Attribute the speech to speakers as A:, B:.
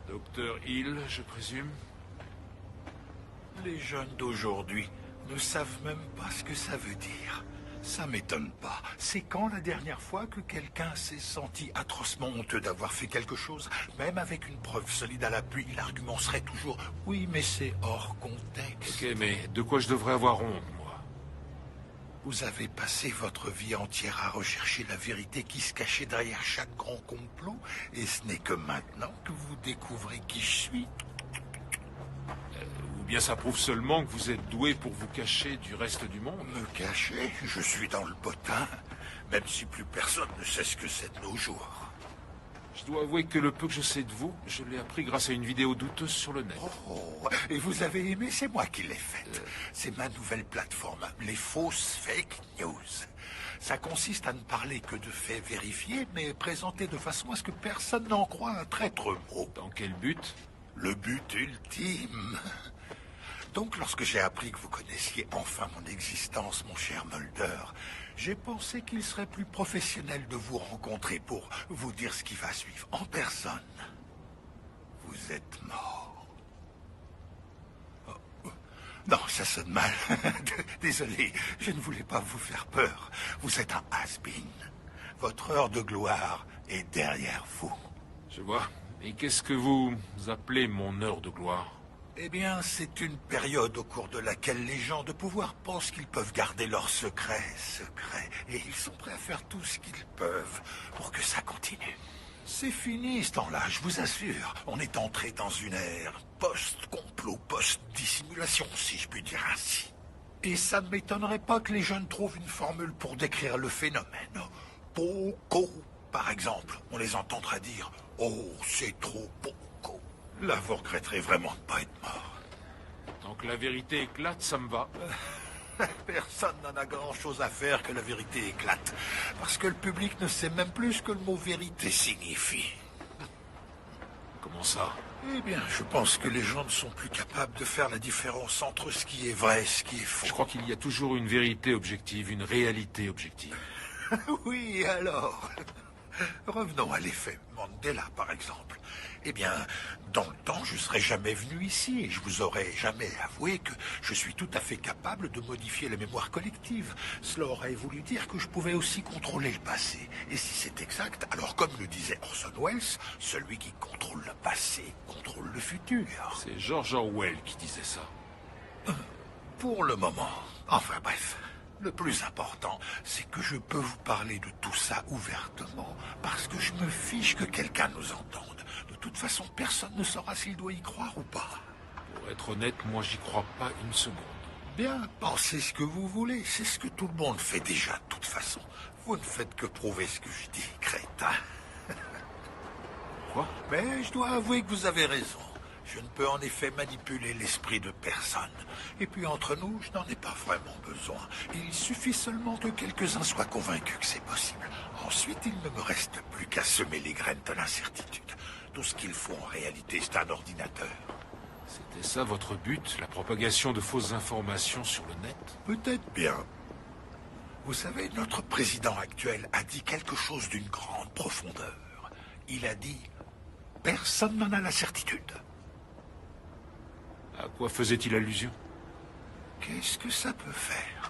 A: Docteur Hill, je présume?
B: Les jeunes d'aujourd'hui ne savent même pas ce que ça veut dire. Ça m'étonne pas. C'est quand la dernière fois que quelqu'un s'est senti atrocement honteux d'avoir fait quelque chose? Même avec une preuve solide à l'appui, l'argument serait toujours « Oui, mais c'est hors contexte ».
A: Ok, mais de quoi je devrais avoir honte, moi?
B: Vous avez passé votre vie entière à rechercher la vérité qui se cachait derrière chaque grand complot, et ce n'est que maintenant que vous découvrez qui je suis.
A: Ou bien ça prouve seulement que vous êtes doué pour vous cacher du reste du monde?
B: Me cacher? Je suis dans le bottin, même si plus personne ne sait ce que c'est de nos jours.
A: Je dois avouer que le peu que je sais de vous, je l'ai appris grâce à une vidéo douteuse sur le net.
B: Oh, et vous avez aimé? C'est moi qui l'ai faite. C'est ma nouvelle plateforme, les fausses fake news. Ça consiste à ne parler que de faits vérifiés, mais présentés de façon à ce que personne n'en croie un traître mot.
A: Dans quel but?
B: Le but ultime. Donc, lorsque j'ai appris que vous connaissiez enfin mon existence, mon cher Mulder, j'ai pensé qu'il serait plus professionnel de vous rencontrer pour vous dire ce qui va suivre en personne. Vous êtes mort. Oh. Non, ça sonne mal. Désolé, je ne voulais pas vous faire peur. Vous êtes un has-been. Votre heure de gloire est derrière vous.
A: Je vois. Et qu'est-ce que vous appelez mon heure de gloire?
B: Eh bien, c'est une période au cours de laquelle les gens de pouvoir pensent qu'ils peuvent garder leurs secrets secrets, et ils sont prêts à faire tout ce qu'ils peuvent pour que ça continue. C'est fini ce temps-là, je vous assure. On est entré dans une ère post-complot, post-dissimulation, si je puis dire ainsi. Et ça ne m'étonnerait pas que les jeunes trouvent une formule pour décrire le phénomène. Poco, par exemple. On les entendra dire « Oh, c'est trop poco ». Là, vous regretterez vraiment de ne pas être mort.
A: Tant que la vérité éclate, ça me va.
B: Personne n'en a grand-chose à faire que la vérité éclate. Parce que le public ne sait même plus ce que le mot vérité signifie.
A: Comment ça?
B: Eh bien, je pense que les gens ne sont plus capables de faire la différence entre ce qui est vrai et ce qui est faux.
A: Je crois qu'il y a toujours une vérité objective, une réalité objective.
B: Oui, alors... Revenons à l'effet Mandela, par exemple. Eh bien, dans le temps, je ne serais jamais venu ici et je vous aurais jamais avoué que je suis tout à fait capable de modifier la mémoire collective. Cela aurait voulu dire que je pouvais aussi contrôler le passé. Et si c'est exact, alors comme le disait Orson Welles, celui qui contrôle le passé contrôle le futur.
A: C'est George Orwell qui disait ça.
B: Pour le moment. Enfin bref. Le plus important, c'est que je peux vous parler de tout ça ouvertement, parce que je me fiche que quelqu'un nous entende. De toute façon, personne ne saura s'il doit y croire ou pas.
A: Pour être honnête, moi j'y crois pas une seconde.
B: Bien, pensez ce que vous voulez, c'est ce que tout le monde fait déjà de toute façon. Vous ne faites que prouver ce que je dis, crétin.
A: Quoi?
B: Mais je dois avouer que vous avez raison. Je ne peux en effet manipuler l'esprit de personne. Et puis entre nous, je n'en ai pas vraiment besoin. Il suffit seulement que quelques-uns soient convaincus que c'est possible. Ensuite, il ne me reste plus qu'à semer les graines de l'incertitude. Tout ce qu'il faut en réalité, c'est un ordinateur.
A: C'était ça votre but, la propagation de fausses informations sur le net?
B: Peut-être bien. Vous savez, notre président actuel a dit quelque chose d'une grande profondeur. Il a dit « Personne n'en a la certitude ».
A: À quoi faisait-il allusion?
B: Qu'est-ce que ça peut faire?